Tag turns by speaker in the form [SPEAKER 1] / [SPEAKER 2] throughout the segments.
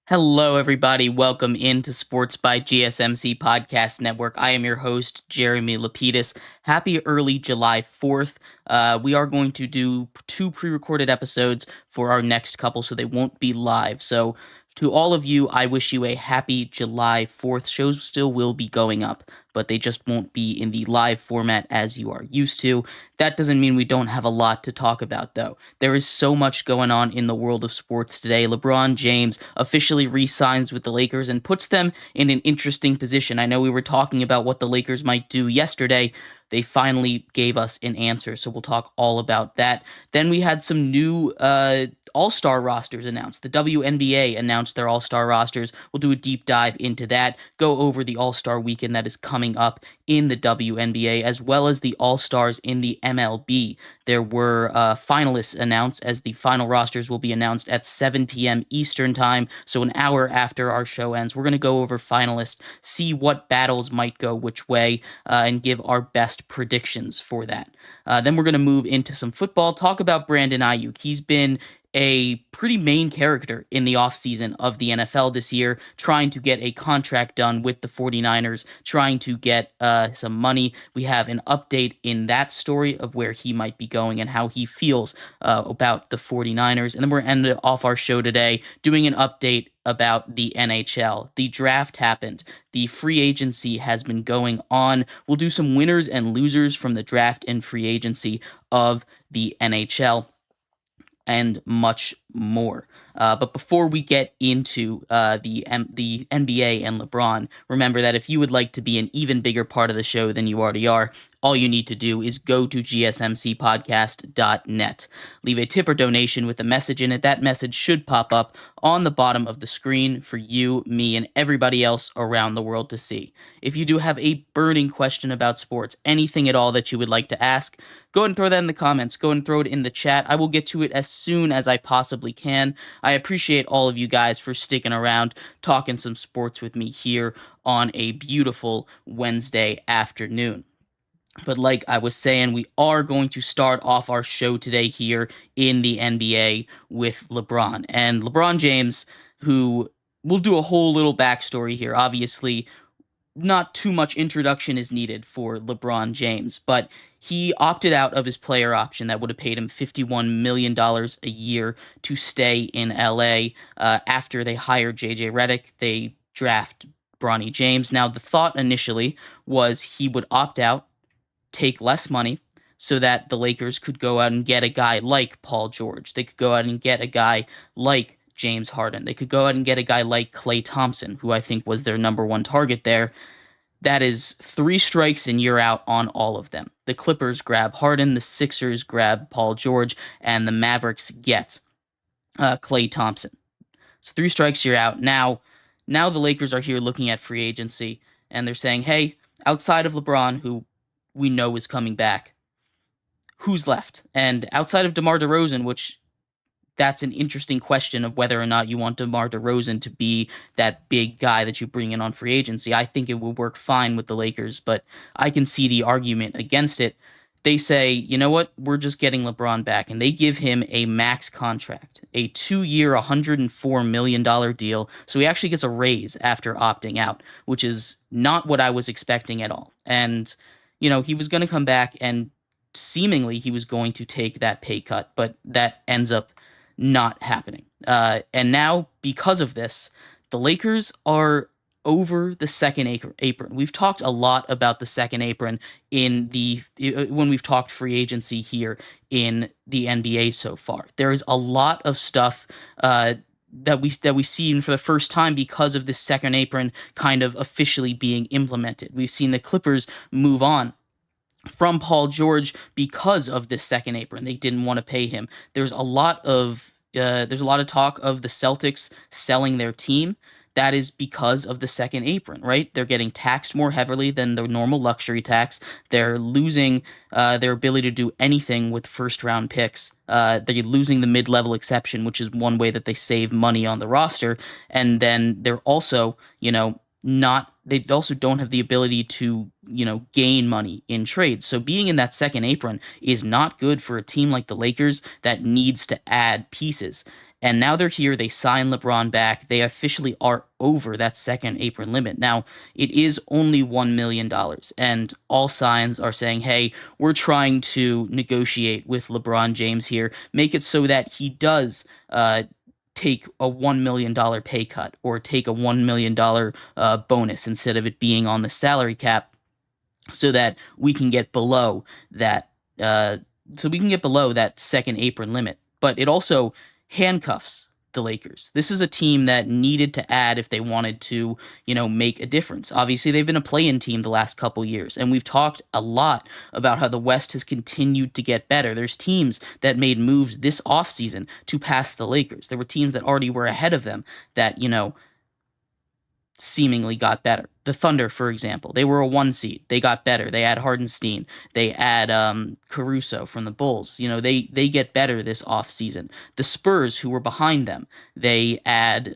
[SPEAKER 1] Hello, everybody. Welcome into Sports by GSMC Podcast Network. I am your host, Jeremy Lapidus. Happy early July 4th. We are going to do two pre-recorded episodes for our next couple, so they won't be live. So to all of you, I wish you a happy July 4th. Shows still will be going up, but they just won't be in the live format as you are used to. That doesn't mean we don't have a lot to talk about, though. There is so much going on in the world of sports today. LeBron James officially re-signs with the Lakers and puts them in an interesting position. I know we were talking about what the Lakers might do yesterday. They finally gave us an answer, so we'll talk all about that. Then we had some new all-star rosters announced. The WNBA announced their all-star rosters. We'll do a deep dive into that, go over the all-star weekend that is coming up in the WNBA, as well as the all-stars in the MLB. There were finalists announced, as the final rosters will be announced at 7 p.m. Eastern Time, so an hour after our show ends. We're going to go over finalists, see what battles might go which way, and give our best predictions for that. Then we're going to move into some football, talk about Brandon Aiyuk. He's been a pretty main character in the offseason of the NFL this year, trying to get a contract done with the 49ers, trying to get some money. We have an update in that story of where he might be going and how he feels about the 49ers. And then we're ending off our show today doing an update about the NHL. The draft happened. The free agency has been going on. We'll do some winners and losers from the draft and free agency of the NHL and much more. But before we get into the NBA and LeBron, remember that if you would like to be an even bigger part of the show than you already are, all you need to do is go to gsmcpodcast.net. Leave a tip or donation with a message in it. That message should pop up on the bottom of the screen for you, me, and everybody else around the world to see. If you do have a burning question about sports, anything at all that you would like to ask, go ahead and throw that in the comments. Go ahead and throw it in the chat. I will get to it as soon as I possibly can. I appreciate all of you guys for sticking around, talking some sports with me here on a beautiful Wednesday afternoon. But like I was saying, we are going to start off our show today here in the NBA with LeBron. And LeBron James, who we'll do a whole little backstory here. Obviously, not too much introduction is needed for LeBron James, but he opted out of his player option that would have paid him $51 million a year to stay in LA. After they hired JJ Redick, they draft Bronny James. Now, the thought initially was he would opt out, take less money, so that the Lakers could go out and get a guy like Paul George. They could go out and get a guy like James Harden. They could go out and get a guy like Klay Thompson, who I think was their number one target there. That is 3 strikes and you're out on all of them. The Clippers grab Harden, the Sixers grab Paul George, and the Mavericks get Klay Thompson. So 3 strikes, you're out. Now the Lakers are here looking at free agency, and they're saying, hey, outside of LeBron, who we know is coming back, who's left? And outside of DeMar DeRozan, which that's an interesting question of whether or not you want DeMar DeRozan to be that big guy that you bring in on free agency. I think it will work fine with the Lakers, but I can see the argument against it. They say, you know what, we're just getting LeBron back, and they give him a max contract, a 2-year, $104 million deal, so he actually gets a raise after opting out, which is not what I was expecting at all. And you know, he was going to come back and seemingly he was going to take that pay cut, but that ends up not happening. And now, because of this, the Lakers are over the second apron. We've talked a lot about the second apron when we've talked free agency here in the NBA so far. There is a lot of stuff that we see for the first time because of this second apron kind of officially being implemented. We've seen the Clippers move on from Paul George because of this second apron. They didn't want to pay him. There's a lot of talk of the Celtics selling their team. That is because of the second apron, right? They're getting taxed more heavily than the normal luxury tax. They're losing their ability to do anything with first-round picks. They're losing the mid-level exception, which is one way that they save money on the roster. And then they're also, they also don't have the ability to, gain money in trades. So being in that second apron is not good for a team like the Lakers that needs to add pieces. And now they're here. They sign LeBron back. They officially are over that second apron limit. Now, it is only $1 million. And all signs are saying, hey, we're trying to negotiate with LeBron James here, make it so that he does take a $1 million pay cut or take a $1 million bonus instead of it being on the salary cap so that we can get below that uh, second apron limit. But it also handcuffs the Lakers. This is a team that needed to add if they wanted to, make a difference. Obviously, they've been a play-in team the last couple years, and we've talked a lot about how the West has continued to get better. There's teams that made moves this offseason to pass the Lakers. There were teams that already were ahead of them that, seemingly got better. The Thunder, for example, they were a 1 seed. They got better. They add Hardenstein. They add Caruso from the Bulls. They get better this offseason. The Spurs, who were behind them, they add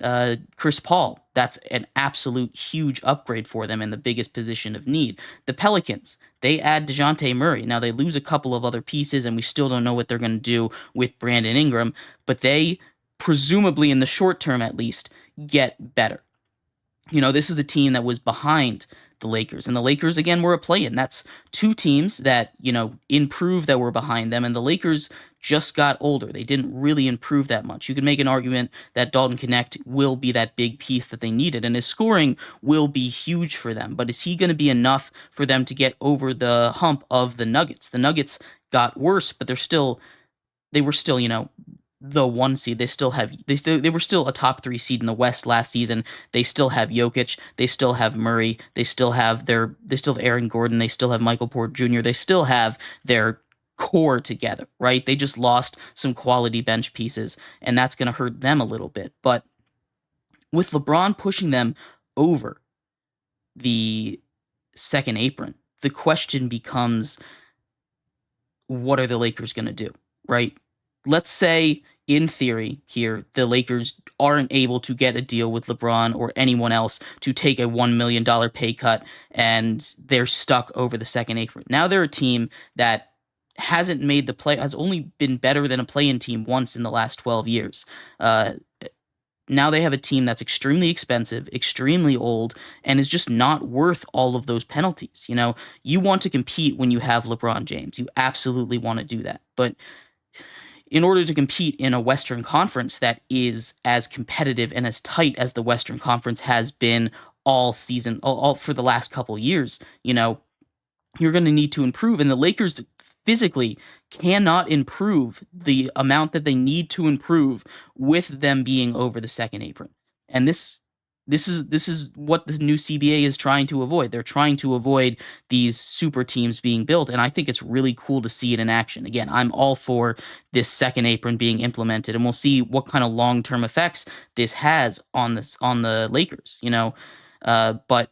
[SPEAKER 1] Chris Paul. That's an absolute huge upgrade for them in the biggest position of need. The Pelicans, they add DeJounte Murray. Now, they lose a couple of other pieces, and we still don't know what they're going to do with Brandon Ingram, but they, presumably in the short term at least, get better. This is a team that was behind the Lakers, and the Lakers again were a play-in. That's two teams that, improved that were behind them, and the Lakers just got older. They didn't really improve that much. You could make an argument that Dalton Knecht will be that big piece that they needed, and his scoring will be huge for them. But is he going to be enough for them to get over the hump of the Nuggets? The Nuggets got worse, but they were still, the 1 seed. They were still a top 3 seed in the West last season. They still have Jokic. They still have Murray. They still have Aaron Gordon. They still have Michael Porter Jr. They still have their core together, right? They just lost some quality bench pieces, and that's going to hurt them a little bit. But with LeBron pushing them over the second apron, the question becomes, what are the Lakers going to do, right? Let's say, in theory here, the Lakers aren't able to get a deal with LeBron or anyone else to take a $1 million pay cut, and they're stuck over the second apron. Now they're a team that hasn't made the play, has only been better than a play-in team once in the last 12 years. Now they have a team that's extremely expensive, extremely old, and is just not worth all of those penalties. You want to compete when you have LeBron James. You absolutely want to do that. But in order to compete in a Western Conference that is as competitive and as tight as the Western Conference has been all season, all for the last couple years, you're going to need to improve. And the Lakers physically cannot improve the amount that they need to improve with them being over the second apron. And this is what the new CBA is trying to avoid. They're trying to avoid these super teams being built, and I think it's really cool to see it in action. Again, I'm all for this second apron being implemented, and we'll see what kind of long-term effects this has on the Lakers. But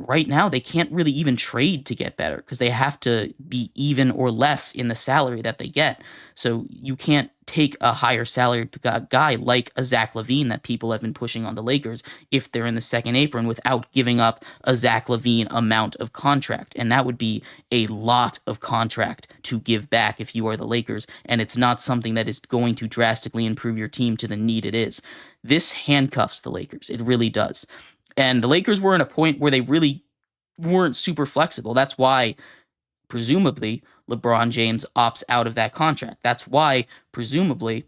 [SPEAKER 1] right now they can't really even trade to get better because they have to be even or less in the salary that they get. So you can't take a higher salaried guy like a Zach LaVine that people have been pushing on the Lakers if they're in the second apron without giving up a Zach LaVine amount of contract. And that would be a lot of contract to give back if you are the Lakers. And it's not something that is going to drastically improve your team to the need it is. This handcuffs the Lakers. It really does. And the Lakers were in a point where they really weren't super flexible. That's why, presumably, LeBron James opts out of that contract. That's why, presumably,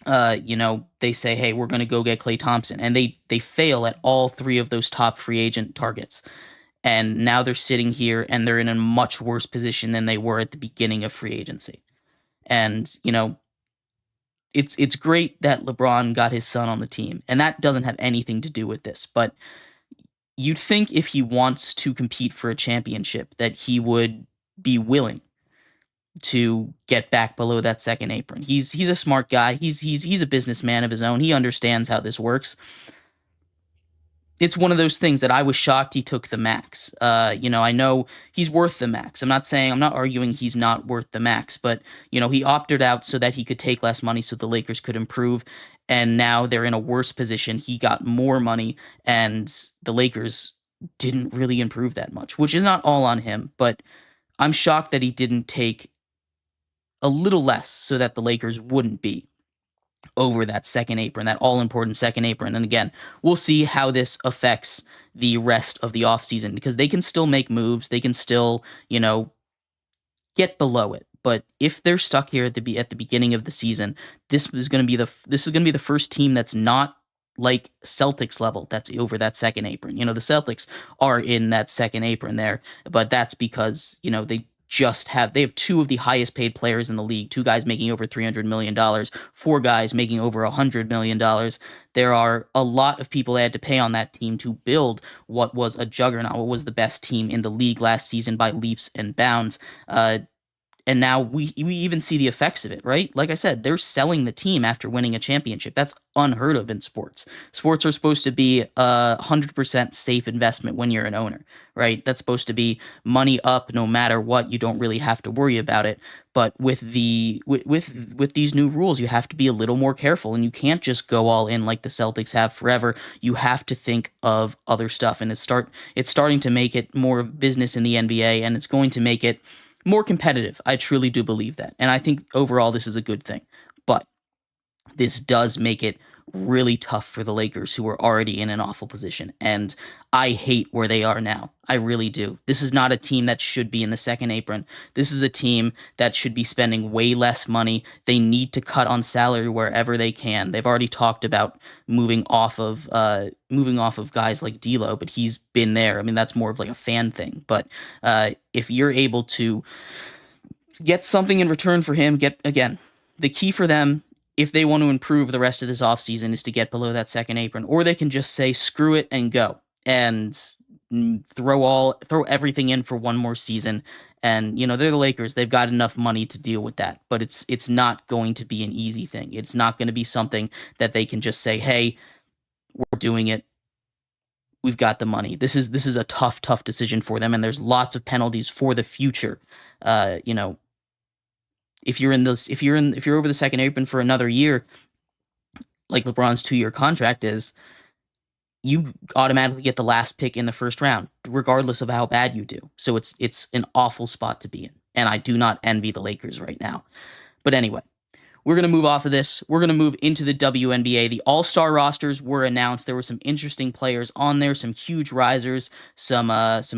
[SPEAKER 1] they say, hey, we're going to go get Klay Thompson. And they fail at all three of those top free agent targets. And now they're sitting here and they're in a much worse position than they were at the beginning of free agency. And, it's great that LeBron got his son on the team, and that doesn't have anything to do with this. But you'd think if he wants to compete for a championship that he would be willing to get back below that second apron. He's a smart guy. He's a businessman of his own. He understands how this works. It's one of those things that I was shocked he took the max. I know he's worth the max. I'm not arguing he's not worth the max, but, he opted out so that he could take less money so the Lakers could improve. And now they're in a worse position. He got more money, and the Lakers didn't really improve that much, which is not all on him, but I'm shocked that he didn't take a little less so that the Lakers wouldn't be over that second apron, that all important second apron. And again, we'll see how this affects the rest of the offseason because they can still make moves. They can still, get below it. But if they're stuck here at the beginning of the season, this is going to be the first team that's not like Celtics level that's over that second apron. The Celtics are in that second apron there, but that's because, they have two of the highest paid players in the league, two guys making over $300 million, four guys making over $100 million. There are a lot of people they had to pay on that team to build what was a juggernaut, what was the best team in the league last season by leaps and bounds. And now we even see the effects of it, right? Like I said, they're selling the team after winning a championship. That's unheard of in sports. Sports are supposed to be a 100% safe investment when you're an owner, right? That's supposed to be money up no matter what. You don't really have to worry about it. But with these new rules, you have to be a little more careful, and you can't just go all in like the Celtics have forever. You have to think of other stuff, and it's starting to make it more business in the NBA, and it's going to make it more competitive. I truly do believe that. And I think overall this is a good thing. But this does make it really tough for the Lakers, who are already in an awful position. And I hate where they are now. I really do. This is not a team that should be in the second apron. This is a team that should be spending way less money. They need to cut on salary wherever they can. They've already talked about moving off of guys like D'Lo, but he's been there. I mean, that's more of like a fan thing. But if you're able to get something in return for him, the key for them, if they want to improve the rest of this offseason, is to get below that second apron, or they can just say screw it and go and throw everything in for one more season. And they're the Lakers. They've got enough money to deal with that. But it's not going to be an easy thing. It's not going to be something that they can just say, "Hey, we're doing it. We've got the money." This is a tough decision for them, and there's lots of penalties for the future. Uh, you know, if you're over the second apron for another year, like LeBron's 2-year contract is, you automatically get the last pick in the first round, regardless of how bad you do. So it's an awful spot to be in, and I do not envy the Lakers right now. But anyway, we're going to move off of this. We're going to move into the WNBA. The All-Star rosters were announced. There were some interesting players on there, some huge risers, some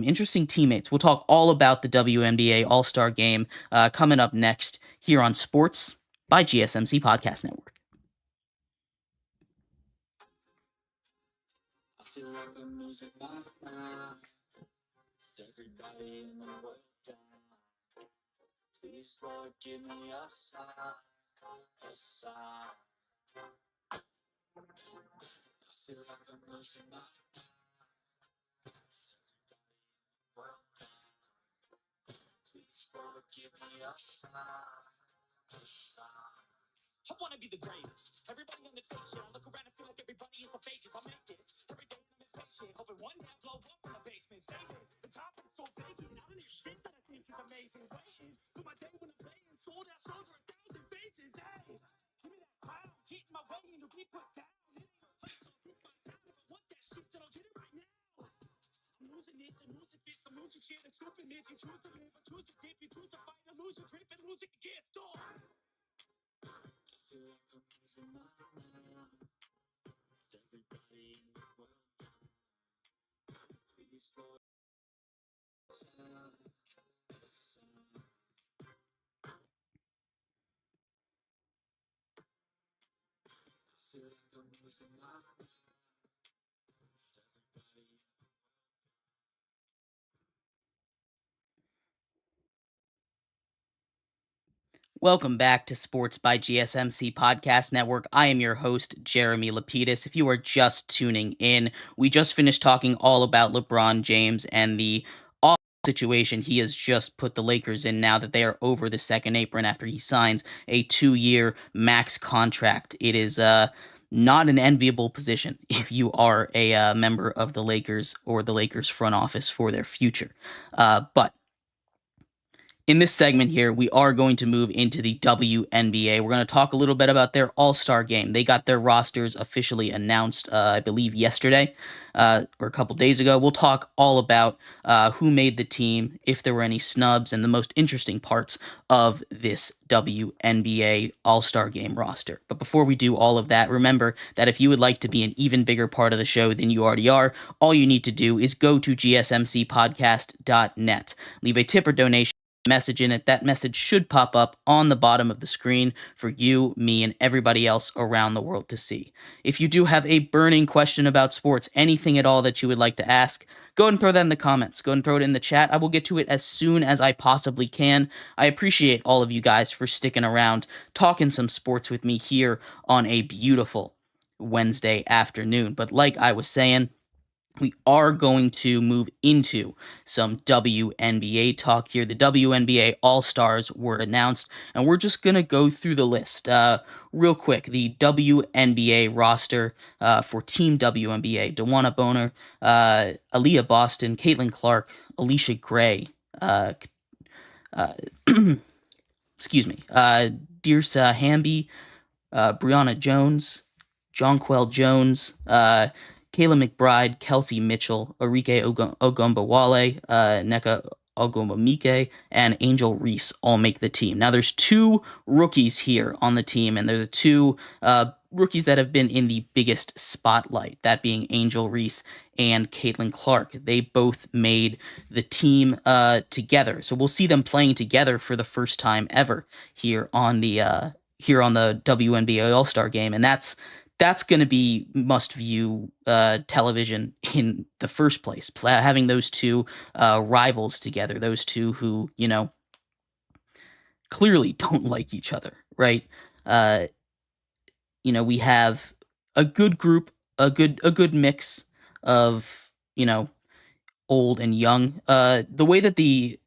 [SPEAKER 1] interesting teammates. We'll talk all about the WNBA All-Star game coming up next here on Sports by GSMC Podcast Network. I feel like I'm losing my mind. Everybody in the world down. Please, Lord, give me a sign. A sign. I feel like I'm losing my mind. Everybody in the world down. Please, Lord, give me a sign. A sign. I wanna be the greatest. Everybody on the fake shit. I look around and feel like everybody is the fakest. I make this every day. I'm in fake shit. Hoping one day I blow up in the basement. Stay there. The top of it's so vacant. I don't need shit that I think is amazing. Waiting for my day when I'm playing. Sold out shows for 1,000 faces. Hey, give me that smile. Get in my way and to be put down. It ain't no place. Don't miss my sound. If I want that shit, then I'll get it right now. I'm losing it. The losing fits. I'm losing shit. It's goofing it. You choose to live. I choose to dip. You choose to fight. I lose a grip and losing a gift. Oh. I feel like I'm losing my mind. Is everybody in the world down? Please, Lord, sound. I feel like I'm losing my mind. Is everybody in the world down? Welcome back to Sports by GSMC Podcast Network. I am your host, Jeremy Lapidus. If you are just tuning in, we just finished talking all about LeBron James and the awful situation he has just put the Lakers in now that they are over the second apron after he signs a 2-year max contract. It is not an enviable position if you are a member of the Lakers or the Lakers front office for their future. But In this segment here, we are going to move into the WNBA. We're going to talk a little bit about their All-Star game. They got their rosters officially announced, I believe, yesterday or a couple days ago. We'll talk all about who made the team, if there were any snubs, and the most interesting parts of this WNBA All-Star game roster. But before we do all of that, remember that if you would like to be an even bigger part of the show than you already are, all you need to do is go to gsmcpodcast.net. Leave a tip or donation message in it. That message should pop up on the bottom of the screen for you, me, and everybody else around the world to see. If you do have a burning question about sports, anything at all that you would like to ask, go ahead and throw that in the comments. Go ahead and throw it in the chat. I will get to it as soon as I possibly can. I appreciate all of you guys for sticking around, talking some sports with me here on a beautiful Wednesday afternoon. But like I was saying, we are going to move into some WNBA talk here. The WNBA All-Stars were announced, and we're just going to go through the list real quick. The WNBA roster for Team WNBA: Dewana Bonner, Aaliyah Boston, Caitlin Clark, Alicia Gray, excuse me, Dirsa Hamby, Brianna Jones, Jonquel Jones, Kayla McBride, Kelsey Mitchell, Arike Ogumbawale, Nneka Ogumamike, and Angel Reese all make the team. Now, there's two rookies here on the team, and they're the two rookies that have been in the biggest spotlight, that being Angel Reese and Caitlin Clark. They both made the team together, so we'll see them playing together for the first time ever here on the WNBA All-Star Game, and that's going to be must-view television in the first place. Having those two rivals together, those two who, clearly don't like each other, right? We have a good group, a good mix of, old and young. The way that the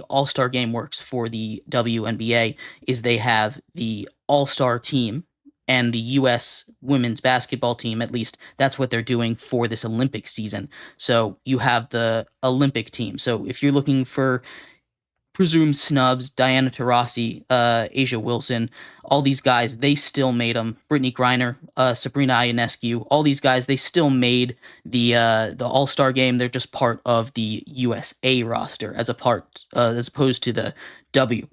[SPEAKER 1] All-Star game works for the WNBA is they have the All-Star team and the U.S. women's basketball team. At least that's what they're doing for this Olympic season. So you have the Olympic team. So if you're looking for presumed snubs, Diana Taurasi, Asia Wilson, all these guys, they still made them. Brittany Griner, Sabrina Ionescu, all these guys, they still made the All-Star game. They're just part of the USA roster as opposed to the WNBA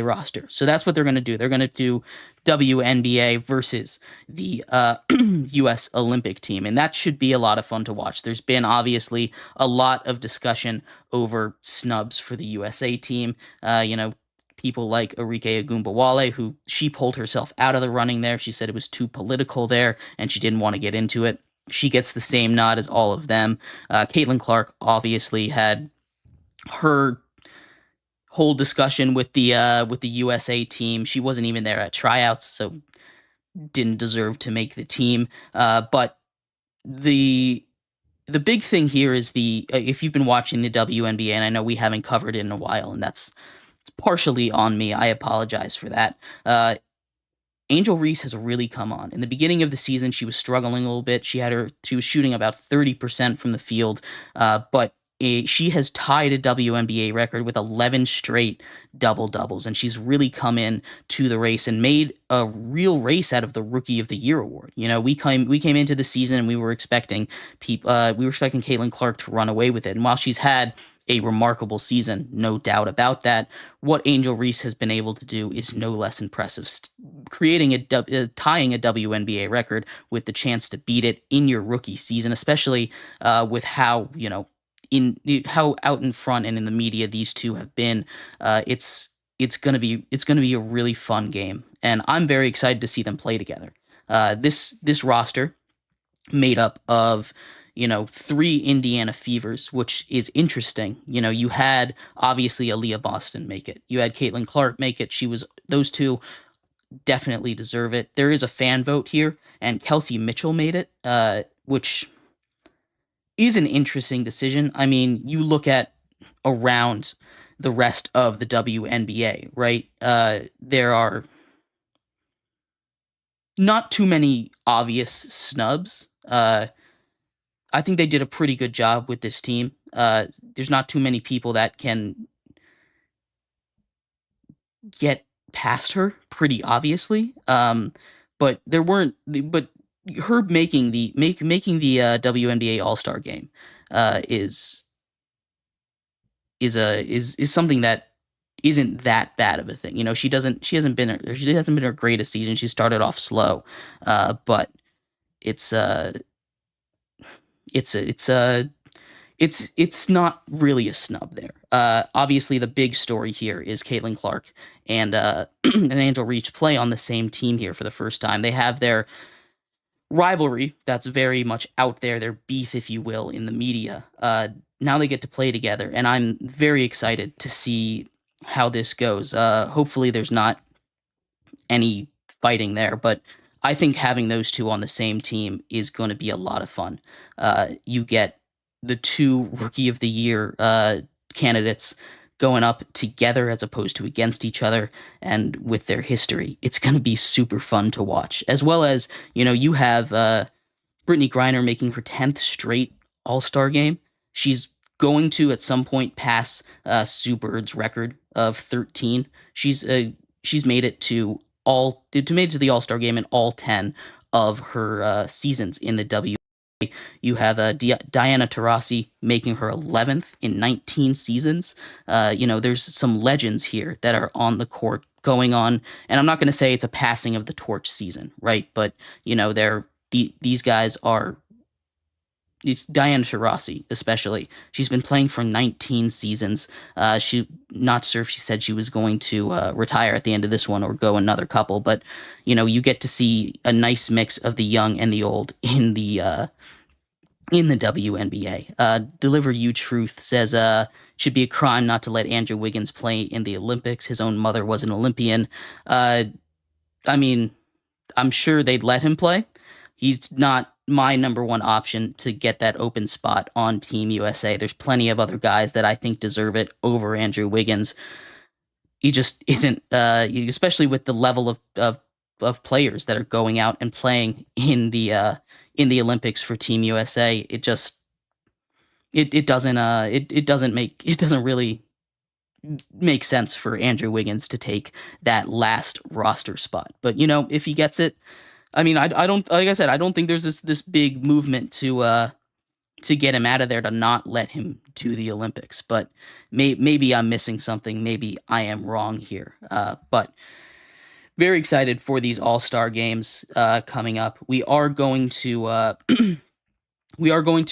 [SPEAKER 1] roster. So that's what they're going to do. They're going to do WNBA versus the U.S. Olympic team, and that should be a lot of fun to watch. There's been obviously a lot of discussion over snubs for the USA team. People like Arike Ogumbawale, who she pulled herself out of the running there. She said it was too political there, and she didn't want to get into it. She gets the same nod as all of them. Caitlin Clark obviously had her whole discussion with the USA team. She wasn't even there at tryouts, so didn't deserve to make the team. But the big thing here is if you've been watching the WNBA, and I know we haven't covered it in a while, and it's partially on me. I apologize for that. Angel Reese has really come on. In the beginning of the season, she was struggling a little bit. She was shooting about 30% from the field, but she has tied a WNBA record with 11 straight double-doubles, and she's really come in to the race and made a real race out of the Rookie of the Year award. We came into the season and we were expecting Caitlin Clark to run away with it, and while she's had a remarkable season, no doubt about that, what Angel Reese has been able to do is no less impressive, tying a WNBA record with the chance to beat it in your rookie season, especially with how how out in front and in the media these two have been. It's gonna be a really fun game, and I'm very excited to see them play together. This roster made up of 3 Indiana Fevers, which is interesting. You had obviously Aaliyah Boston make it. You had Caitlin Clark make it. Those two definitely deserve it. There is a fan vote here, and Kelsey Mitchell made it, which is an interesting decision. I mean, you look at around the rest of the WNBA, right? There are not too many obvious snubs. I think they did a pretty good job with this team. There's not too many people that can get past her pretty obviously. But there weren't but her making the WNBA All-Star game is is something that isn't that bad of a thing. You know, she hasn't been her greatest season. She started off slow. But it's it's a it's a it's not really a snub there. Obviously, the big story here is Caitlin Clark and and Angel Reach play on the same team here for the first time. They have their rivalry that's very much out there, their beef, if you will, in the media. Now they get to play together, and I'm very excited to see how this goes. Hopefully, there's not any fighting there, but I think having those two on the same team is going to be a lot of fun. You get the two Rookie of the Year candidates going up together as opposed to against each other, and with their history, it's going to be super fun to watch. As well as you have Brittany Griner making her 10th straight All Star game. She's going to at some point pass Sue Bird's record of 13. She's made it to made it to the All Star game in all 10 of her seasons in the W. You have Diana Taurasi making her 11th in 19 seasons. There's some legends here that are on the court going on, and I'm not going to say it's a passing of the torch season, right? But these guys are. It's Diana Taurasi, especially. She's been playing for 19 seasons. She not sure if she said she was going to retire at the end of this one or go another couple, but you get to see a nice mix of the young and the old in the WNBA. Deliver You Truth says should be a crime not to let Andrew Wiggins play in the Olympics. His own mother was an Olympian. I mean, I'm sure they'd let him play. He's not my number one option to get that open spot on Team USA. There's plenty of other guys that I think deserve it over Andrew Wiggins. He just isn't, especially with the level of players that are going out and playing in the Olympics for Team USA. It just it doesn't it doesn't really make sense for Andrew Wiggins to take that last roster spot. But if he gets it, I mean, I don't, like I said, I don't think there's this big movement to get him out of there, to not let him do the Olympics. But maybe I'm missing something. Maybe I am wrong here. But very excited for these All-Star games coming up. We are going to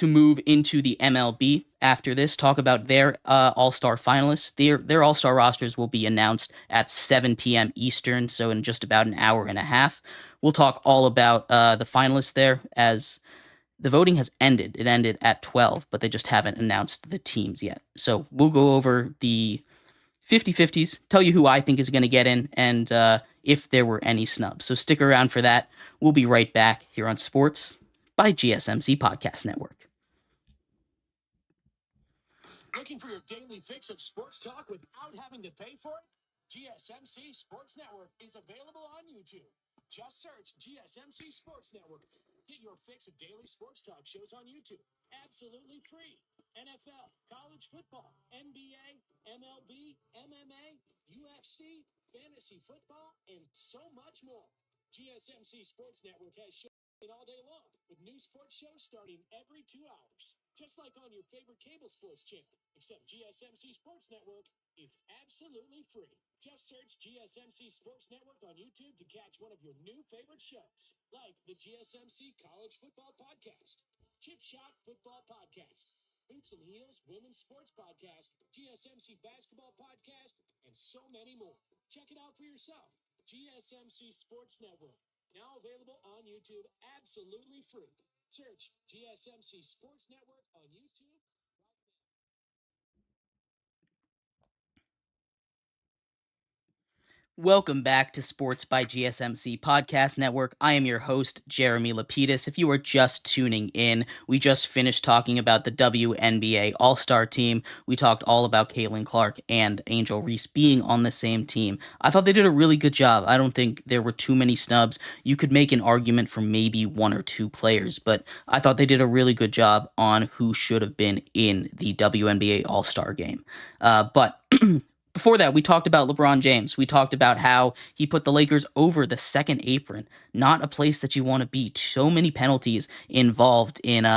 [SPEAKER 1] move into the MLB after this, talk about their All-Star finalists. Their All-Star rosters will be announced at 7 p.m. Eastern, so in just about an hour and a half. We'll talk all about the finalists there, as the voting has ended. It ended at 12, but they just haven't announced the teams yet. So we'll go over the 50-50s, tell you who I think is going to get in, and if there were any snubs. So stick around for that. We'll be right back here on Sports by GSMC Podcast Network.
[SPEAKER 2] Looking for your daily fix of sports talk without having to pay for it? GSMC Sports Network is available on YouTube. Just search GSMC Sports Network. Get your fix of daily sports talk shows on YouTube. Absolutely free. NFL, college football, NBA, MLB, MMA, UFC, fantasy football, and so much more. GSMC Sports Network has shows all day long, with new sports shows starting every 2 hours. Just like on your favorite cable sports channel, except GSMC Sports Network is absolutely free. Just search GSMC Sports Network on YouTube to catch one of your new favorite shows, like the GSMC College Football Podcast, Chip Shot Football Podcast, Hoops and Heels Women's Sports Podcast, GSMC Basketball Podcast, and so many more. Check it out for yourself. GSMC Sports Network. Now available on YouTube, absolutely free. Search GSMC Sports Network on YouTube.
[SPEAKER 1] Welcome back to Sports by GSMC Podcast Network. I am your host, Jeremy Lapidus. If you are just tuning in, we just finished talking about the WNBA All-Star team. We talked all about Caitlin Clark and Angel Reese being on the same team. I thought they did a really good job. I don't think there were too many snubs. You could make an argument for maybe one or two players, but I thought they did a really good job on who should have been in the WNBA All-Star game. But before that, we talked about LeBron James. We talked about how he put the Lakers over the second apron, not a place that you want to be. So many penalties involved in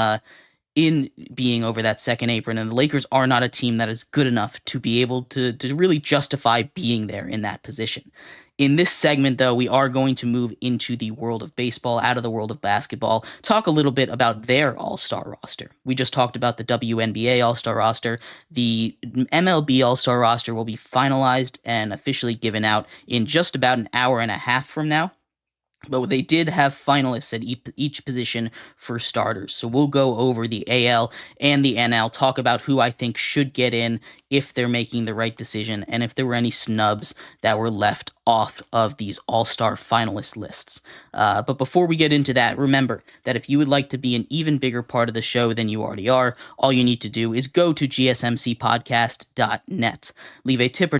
[SPEAKER 1] being over that second apron, and the Lakers are not a team that is good enough to be able to really justify being there in that position. In this segment, though, we are going to move into the world of baseball, out of the world of basketball, talk a little bit about their all-star roster. We just talked about the WNBA all-star roster. The MLB all-star roster will be finalized and officially given out in just about an hour and a half from now. But they did have finalists at each position for starters. So we'll go over the AL and the NL, talk about who I think should get in if they're making the right decision, and if there were any snubs that were left off of these all-star finalist lists. But before we get into that, remember that if you would like to be an even bigger part of the show than you already are, all you need to do is go to gsmcpodcast.net. Leave a tip or